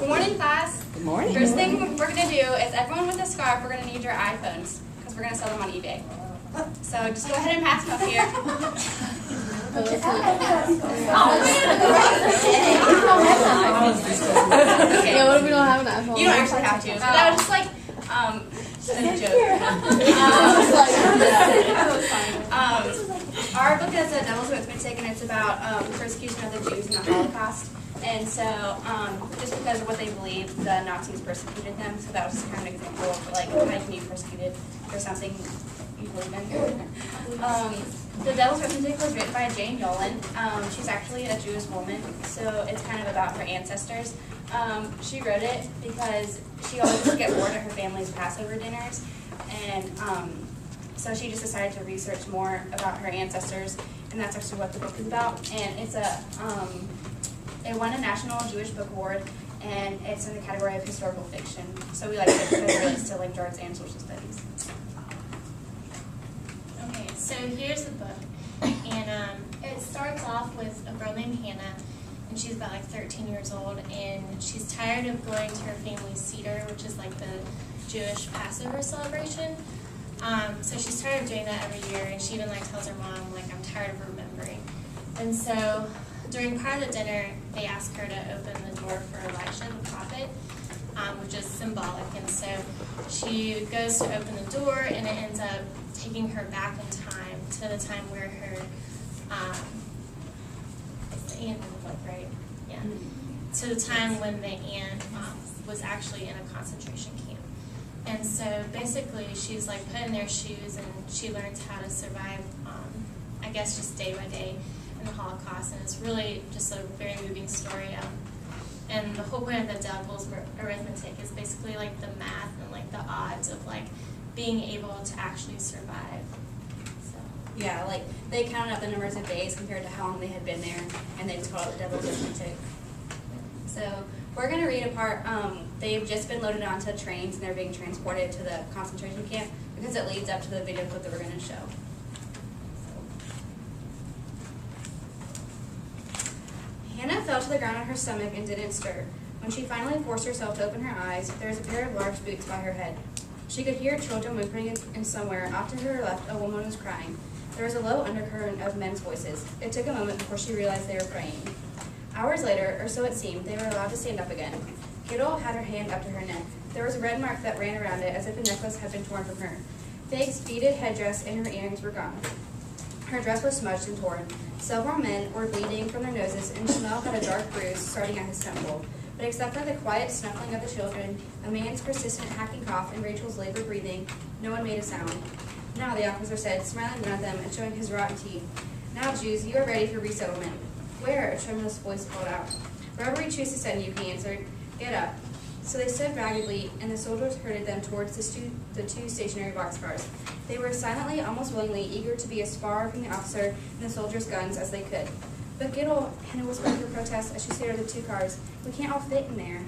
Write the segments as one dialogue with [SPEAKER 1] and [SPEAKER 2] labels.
[SPEAKER 1] Good morning, class.
[SPEAKER 2] Good morning.
[SPEAKER 1] First thing we're going to do is everyone with a scarf, we're going to need your iPhones because we're going to sell them on eBay. So just go ahead and pass them up here. Okay,
[SPEAKER 3] Yeah, what if we don't have an iPhone?
[SPEAKER 1] you don't actually have to. But that was just like a joke. Our book is a Devil's Arithmetic, and it's about the persecution of the Jews in the Holocaust. And so, just because of what they believed, the Nazis persecuted them. So that was just kind of an example of like how you can be persecuted for something you believe in. The Devil's Arithmetic was written by Jane Yolen. She's actually a Jewish woman, so it's kind of about her ancestors. She wrote it because she always would get bored at her family's Passover dinners, and so she just decided to research more about her ancestors, and that's actually what the book is about. And it's it won a National Jewish Book Award, and it's in the category of historical fiction. So we like it because it relates to like arts and social studies.
[SPEAKER 4] Okay, so here's the book, and it starts off with a girl named Hannah, and she's about like 13 years old, and she's tired of going to her family's Seder, which is like the Jewish Passover celebration. So she's tired of doing that every year, and she even like tells her mom, like, I'm tired of remembering. And so during part of the dinner, they ask her to open the door for Elisha, the prophet, which is symbolic. And so she goes to open the door, and it ends up taking her back in time to the time where her, it's the aunt in the book, right? Yeah. To the time when the aunt was actually in a concentration camp. And so basically she's like put in their shoes, and she learns how to survive, I guess just day by day in the Holocaust. And it's really just a very moving story. And the whole point of the Devil's Arithmetic is basically like the math and like the odds of like being able to actually survive. So.
[SPEAKER 1] Yeah, like they counted up the numbers of days compared to how long they had been there, and they just called it the Devil's Arithmetic. So we're going to read a part. They've just been loaded onto trains, and they're being transported to the concentration camp because it leads up to the video clip that we're going to show. Hannah fell to the ground on her stomach and didn't stir. When she finally forced herself to open her eyes, there was a pair of large boots by her head. She could hear children whimpering, and somewhere off to her left a woman was crying. There was a low undercurrent of men's voices. It took a moment before she realized they were praying. Hours later, or so it seemed, they were allowed to stand up again. Kittle had her hand up to her neck. There was a red mark that ran around it as if the necklace had been torn from her. Faye's beaded headdress and her earrings were gone. Her dress was smudged and torn. Several men were bleeding from their noses, and Chanel had a dark bruise starting at his temple. But except for the quiet snuffling of the children, a man's persistent hacking cough, and Rachel's labored breathing, no one made a sound. Now, the officer said, smiling down at them and showing his rotten teeth. Now, Jews, you are ready for resettlement. Where? A tremulous voice called out. Wherever we choose to send you, he answered. Get up. So they stood raggedly, and the soldiers herded them towards the two stationary boxcars. They were silently, almost willingly, eager to be as far from the officer and the soldiers' guns as they could. But Gittle, Hannah whispered her protest as she stared at the two cars. We can't all fit in there.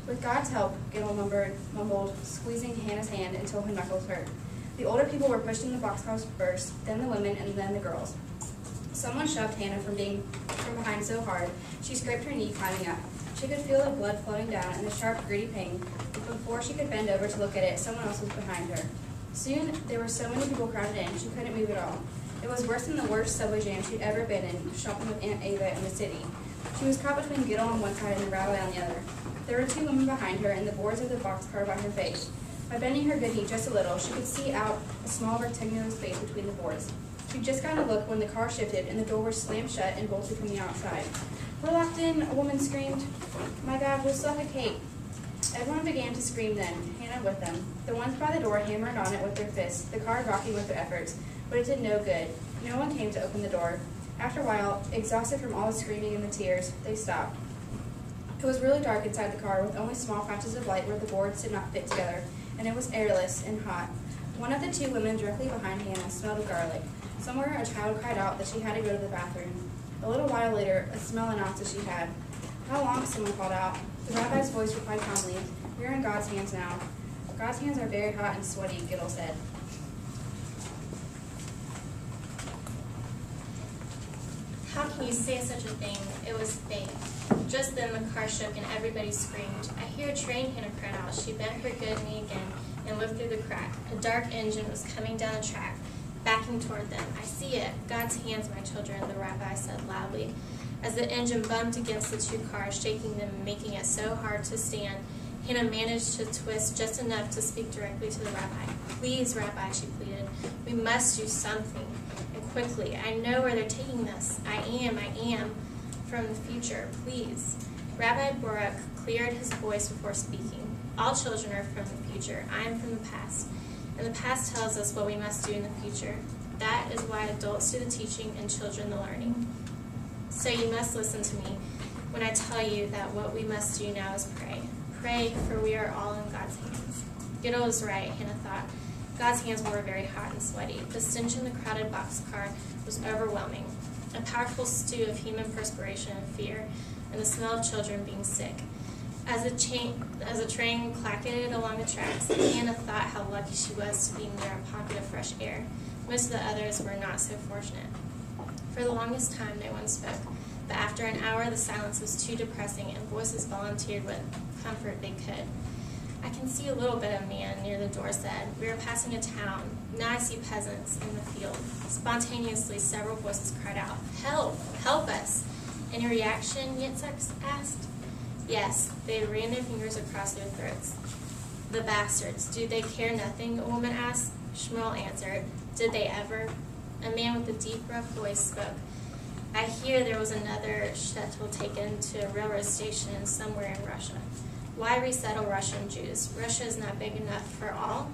[SPEAKER 1] With God's help, Gittle mumbled, squeezing Hannah's hand until her knuckles hurt. The older people were pushed in the boxcars first, then the women, and then the girls. Someone shoved Hannah from behind so hard, she scraped her knee climbing up. She could feel the blood flowing down and the sharp, gritty pain, but before she could bend over to look at it, someone else was behind her. Soon, there were so many people crowded in, she couldn't move at all. It was worse than the worst subway jam she'd ever been in, shopping with Aunt Ava in the city. She was caught between Gittle on one side and the rabbi on the other. There were two women behind her, and the boards of the boxcar by her face. By bending her good knee just a little, she could see out a small rectangular space between the boards. She'd just gotten a look when the car shifted and the door was slammed shut and bolted from the outside. We're locked in, a woman screamed. My God, we'll suffocate. Everyone began to scream then, Hannah with them. The ones by the door hammered on it with their fists, the car rocking with their efforts, but it did no good. No one came to open the door. After a while, exhausted from all the screaming and the tears, they stopped. It was really dark inside the car with only small patches of light where the boards did not fit together, and it was airless and hot. One of the two women directly behind Hannah smelled of garlic. Somewhere a child cried out that she had to go to the bathroom. A little while later, a smell announced that she had. How long? Someone called out. The rabbi's voice replied calmly, We're in God's hands now. God's hands are very hot and sweaty, Gittle said.
[SPEAKER 4] How can you say such a thing? It was fake. Just then the car shook and everybody screamed. I hear a train, Hannah cried out. She bent her good knee again and looked through the crack. A dark engine was coming down the track, backing toward them. I see it. God's hands, my children, the rabbi said loudly. As the engine bumped against the two cars, shaking them and making it so hard to stand, Hannah managed to twist just enough to speak directly to the rabbi. Please, Rabbi, she pleaded. We must do something, and quickly. I know where they're taking us. I am from the future. Please. Rabbi Baruch cleared his voice before speaking. All children are from the future. I am from the past. And the past tells us what we must do in the future. That is why adults do the teaching and children the learning. So you must listen to me when I tell you that what we must do now is pray. Pray, for we are all in God's hands. Gidel was right, Hannah thought. God's hands were very hot and sweaty. The stench in the crowded boxcar was overwhelming. A powerful stew of human perspiration and fear, and the smell of children being sick. As a train clacketed along the tracks, Hannah thought how lucky she was to be near a pocket of fresh air. Most of the others were not so fortunate. For the longest time, no one spoke, but after an hour, the silence was too depressing, and voices volunteered what comfort they could. I can see a little bit, a man near the door said. We are passing a town. Now I see peasants in the field. Spontaneously, several voices cried out, Help! Help us! Any reaction? Yitzhak asked. Yes, they ran their fingers across their throats. The bastards. Do they care nothing? A woman asked. Shmuel answered. Did they ever? A man with a deep, rough voice spoke. I hear there was another shtetl taken to a railroad station somewhere in Russia. Why resettle Russian Jews? Russia is not big enough for all?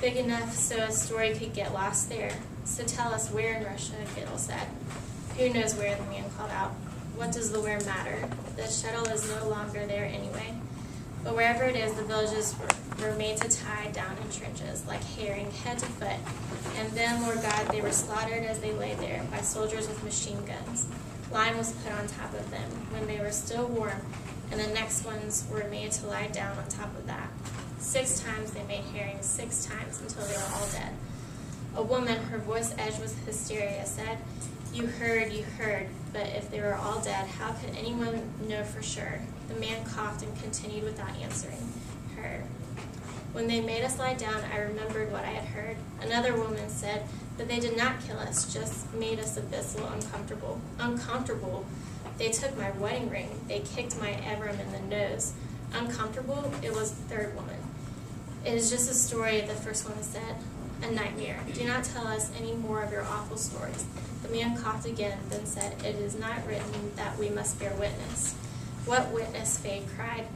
[SPEAKER 4] Big enough so a story could get lost there. So tell us where in Russia, Gittel said. Who knows where, the man called out. What does the where matter? The shtetl is no longer there anyway. But wherever it is, the villages were made to tie down in trenches, like herring, head to foot. And then, Lord God, they were slaughtered as they lay there by soldiers with machine guns. Lime was put on top of them when they were still warm, and the next ones were made to lie down on top of that. 6 times they made herring, 6 times until they were all dead. A woman, her voice edged with hysteria, said, you heard, but if they were all dead, how could anyone know for sure? The man coughed and continued without answering her. When they made us lie down, I remembered what I had heard. Another woman said, but they did not kill us, just made us a little uncomfortable. Uncomfortable? They took my wedding ring. They kicked my Evram in the nose. Uncomfortable? It was the third woman. It is just a story, the first woman said. A nightmare. Do not tell us any more of your awful stories. The man coughed again, then said, it is not written that we must bear witness. What witness? Faye cried.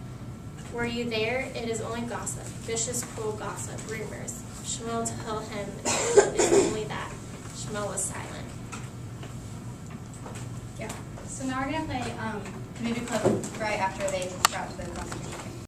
[SPEAKER 4] Were you there? It is only gossip. Vicious, cruel gossip. Rumors. Shmuel told him it is only that. Shmuel was silent.
[SPEAKER 1] Yeah. So now we're going to play movie clip right after they got to the concentration camp.